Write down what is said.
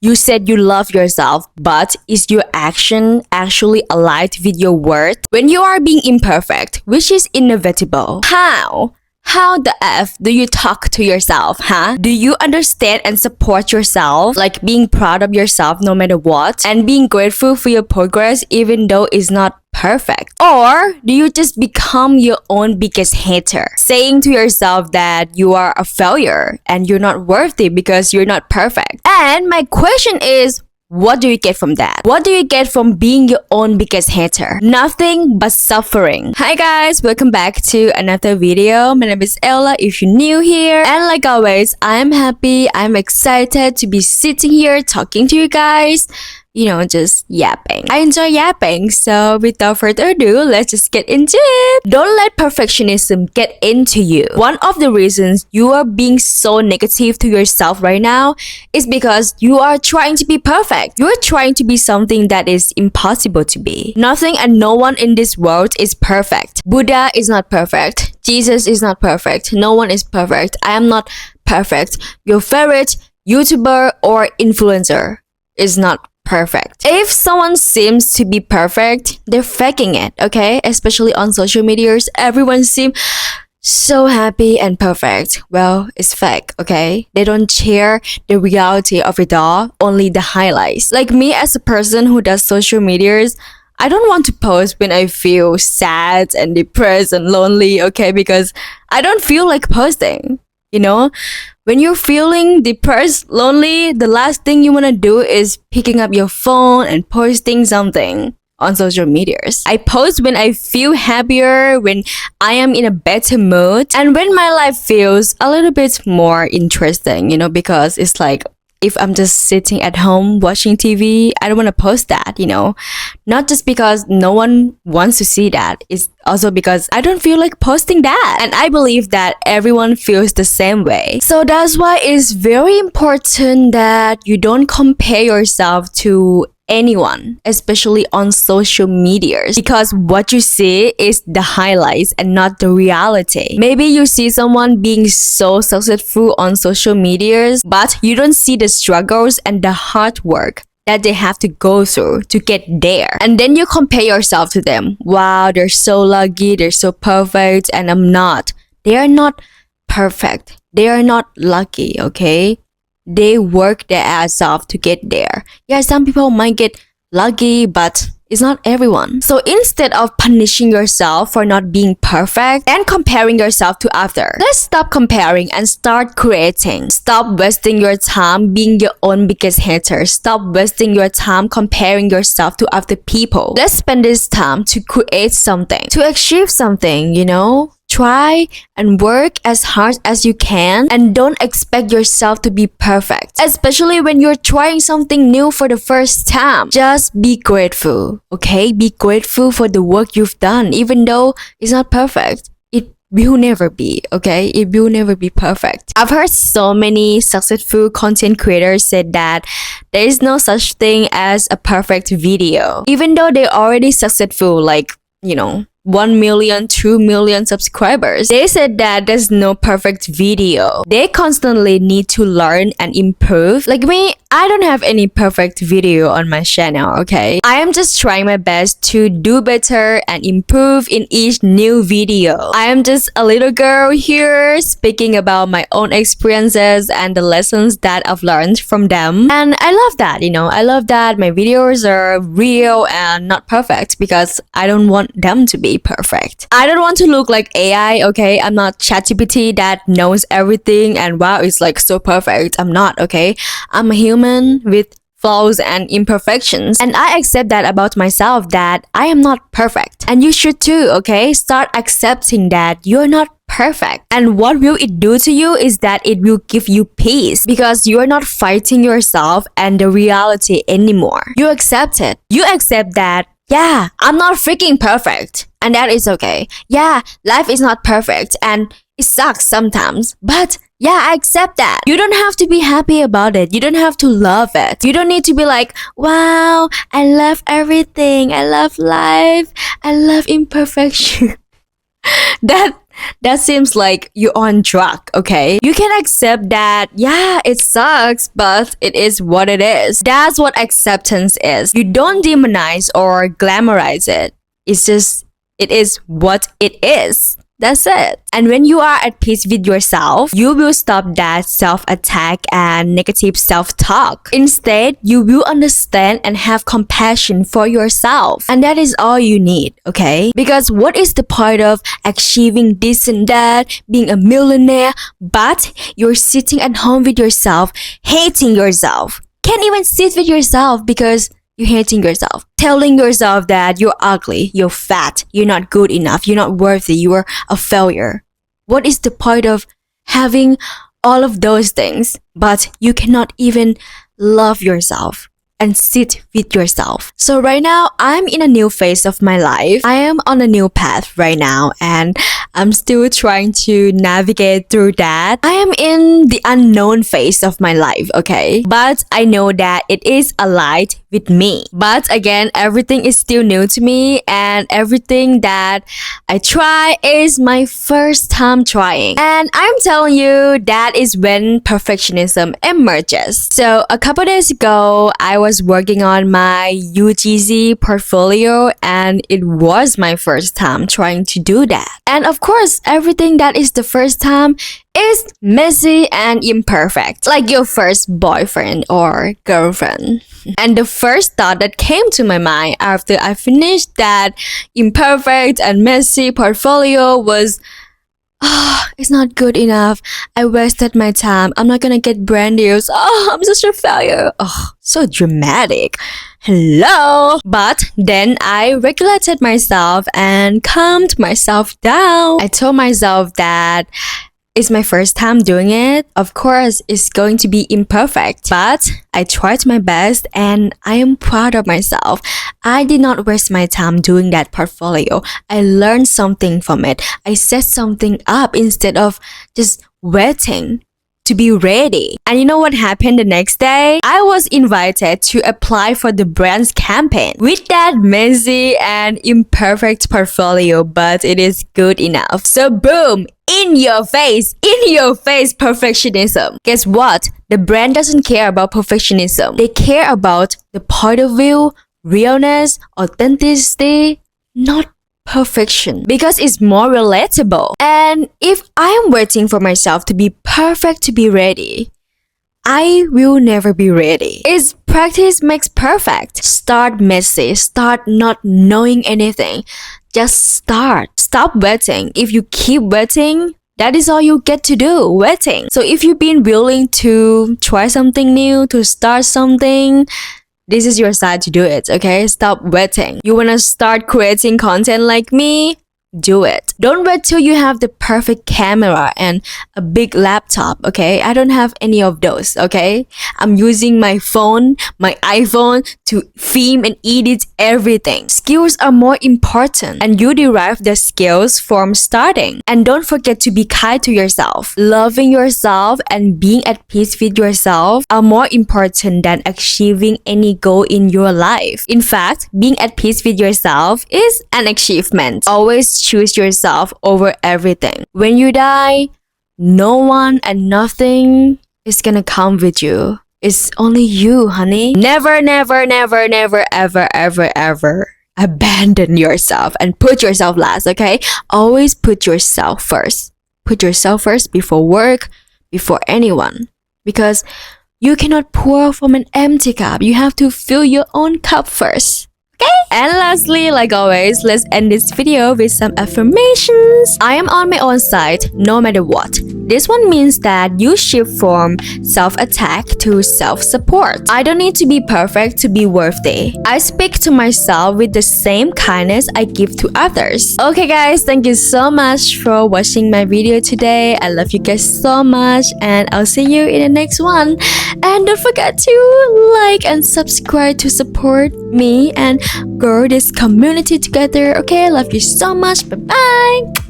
You said you love yourself, but is your action actually aligned with your worth? When you are being imperfect, which is inevitable, how the F do you talk to yourself, huh? Do you understand and support yourself? Like being proud of yourself no matter what? And being grateful for your progress even though it's not perfect? Or do you just become your own biggest hater, saying to yourself that you are a failure and you're not worthy because you're not perfect? And my question is, what do you get from that? What do you get from being your own biggest hater? Nothing but suffering. Hi guys, welcome back to another video. My name is Ella if you're new here. And like always, I'm happy, I'm excited to be sitting here talking to you guys. Just yapping. I enjoy yapping, so without further ado, let's just get into it. Don't let perfectionism get into you. One of the reasons you are being so negative to yourself right now is because you are trying to be perfect. You're trying to be something that is impossible to be. Nothing and no one in this world is perfect. Buddha is not perfect. Jesus is not perfect. No one is perfect. I am not perfect. Your favorite YouTuber or influencer is not perfect. If someone seems to be perfect, they're faking it, okay? Especially on social medias, everyone seems so happy and perfect. Well, it's fake, okay? They don't share the reality of it all, only the highlights. Like me as a person who does social medias, I don't want to post when I feel sad and depressed and lonely, okay? Because I don't feel like posting. When you're feeling depressed, lonely, the last thing you want to do is picking up your phone and posting something on social medias. I post when I feel happier, when I am in a better mood, and when my life feels a little bit more interesting, because it's like, if I'm just sitting at home watching TV, I don't want to post that, Not just because no one wants to see that. It's also because I don't feel like posting that. And I believe that everyone feels the same way. So that's why it's very important that you don't compare yourself to anyone, especially on social medias, because what you see is the highlights and not the reality. Maybe you see someone being so successful on social medias, but you don't see the struggles and the hard work that they have to go through to get there. And then you compare yourself to them. Wow, they're so lucky, they're so perfect, and I'm not. They are not perfect. They are not lucky, okay? They work their ass off to get there. Yeah, some people might get lucky, but it's not everyone. So instead of punishing yourself for not being perfect and comparing yourself to others, let's stop comparing and start creating. Stop wasting your time being your own biggest hater. Stop wasting your time comparing yourself to other people. Let's spend this time to create something, to achieve something, Try and work as hard as you can and don't expect yourself to be perfect, especially when you're trying something new for the first time. Just be grateful, okay? Be grateful for the work you've done, even though it's not perfect. It will never be, okay? It will never be perfect. I've heard so many successful content creators said that there is no such thing as a perfect video, even though they're already successful, like, 1 million, 2 million subscribers. They said that there's no perfect video. They constantly need to learn and improve. Like me, I don't have any perfect video on my channel, okay? I am just trying my best to do better and improve in each new video. I am just a little girl here speaking about my own experiences and the lessons that I've learned from them. And I love that, I love that my videos are real and not perfect because I don't want them to be perfect. I don't want to look like AI, okay? I'm not ChatGPT that knows everything and wow, it's like so perfect. I'm not, okay? I'm a human with flaws and imperfections, and I accept that about myself, that I am not perfect. And you should too, okay? Start accepting that you're not perfect. And what will it do to you is that it will give you peace because you are not fighting yourself and the reality anymore. You accept it. You accept that, yeah, I'm not freaking perfect. And that is okay. Yeah, life is not perfect and it sucks sometimes. But yeah, I accept that. You don't have to be happy about it. You don't have to love it. You don't need to be like, wow, I love everything. I love life. I love imperfection. that That seems like you're on drug, okay? You can accept that, yeah, it sucks, but it is what it is. That's what acceptance is. You don't demonize or glamorize it. It's just, it is what it is. That's it. And when you are at peace with yourself, you will stop that self-attack and negative self-talk. Instead, you will understand and have compassion for yourself. And that is all you need, okay? Because what is the point of achieving this and that, being a millionaire, but you're sitting at home with yourself, hating yourself? Can't even sit with yourself because you're hating yourself, telling yourself that you're ugly, you're fat, you're not good enough, you're not worthy, you are a failure. What is the point of having all of those things, but you cannot even love yourself and sit with yourself? So right now, I'm in a new phase of my life. I am on a new path right now, and I'm still trying to navigate through that. I am in the unknown phase of my life, okay? But I know that it is aligned with me. But again, everything is still new to me, and everything that I try is my first time trying. And I'm telling you, that is when perfectionism emerges. So a couple days ago, I was working on my UGC portfolio, and it was my first time trying to do that. And of course, everything that is the first time is messy and imperfect, like your first boyfriend or girlfriend. And the first thought that came to my mind after I finished that imperfect and messy portfolio was, it's not good enough. I wasted my time. I'm not gonna get brand deals. I'm such a failure. So dramatic. Hello. But then I regulated myself and calmed myself down. I told myself that it's my first time doing it. Of course, it's going to be imperfect, but I tried my best and I am proud of myself. I did not waste my time doing that portfolio. I learned something from it. I set something up instead of just waiting to be ready. And you know what happened the next day? I was invited to apply for the brand's campaign with that messy and imperfect portfolio, but it is good enough. So boom, in your face, perfectionism. Guess what? The brand doesn't care about perfectionism. They care about the point of view, realness, authenticity, not perfection, because it's more relatable. And if I am waiting for myself to be perfect to be ready, I will never be ready. It's practice makes perfect. Start messy. Start not knowing anything. Just start. Stop waiting. If you keep waiting, that is all you get to do, waiting. So if you've been willing to try something new, to start something, this is your side to do it, okay? Stop waiting. You wanna start creating content like me? Do it. Don't wait till you have the perfect camera and a big laptop, okay? I don't have any of those, okay? I'm using my phone, my iPhone to film and edit everything. Skills are more important, and you derive the skills from starting. And don't forget to be kind to yourself. Loving yourself and being at peace with yourself are more important than achieving any goal in your life. In fact, being at peace with yourself is an achievement. Always choose yourself over everything. When you die, no one and nothing is gonna come with you. It's only you, honey. Never, never, never, never, ever, ever, ever abandon yourself and put yourself last, okay? Always put yourself first. Put yourself first before work, before anyone. Because you cannot pour from an empty cup. You have to fill your own cup first. Okay? And lastly, like always, let's end this video with some affirmations. I am on my own side no matter what. This one means that you shift from self-attack to self-support. I don't need to be perfect to be worthy. I speak to myself with the same kindness I give to others. Okay guys, thank you so much for watching my video today. I love you guys so much, and I'll see you in the next one. And don't forget to like and subscribe to support me and grow this community together. Okay, love you so much. Bye bye.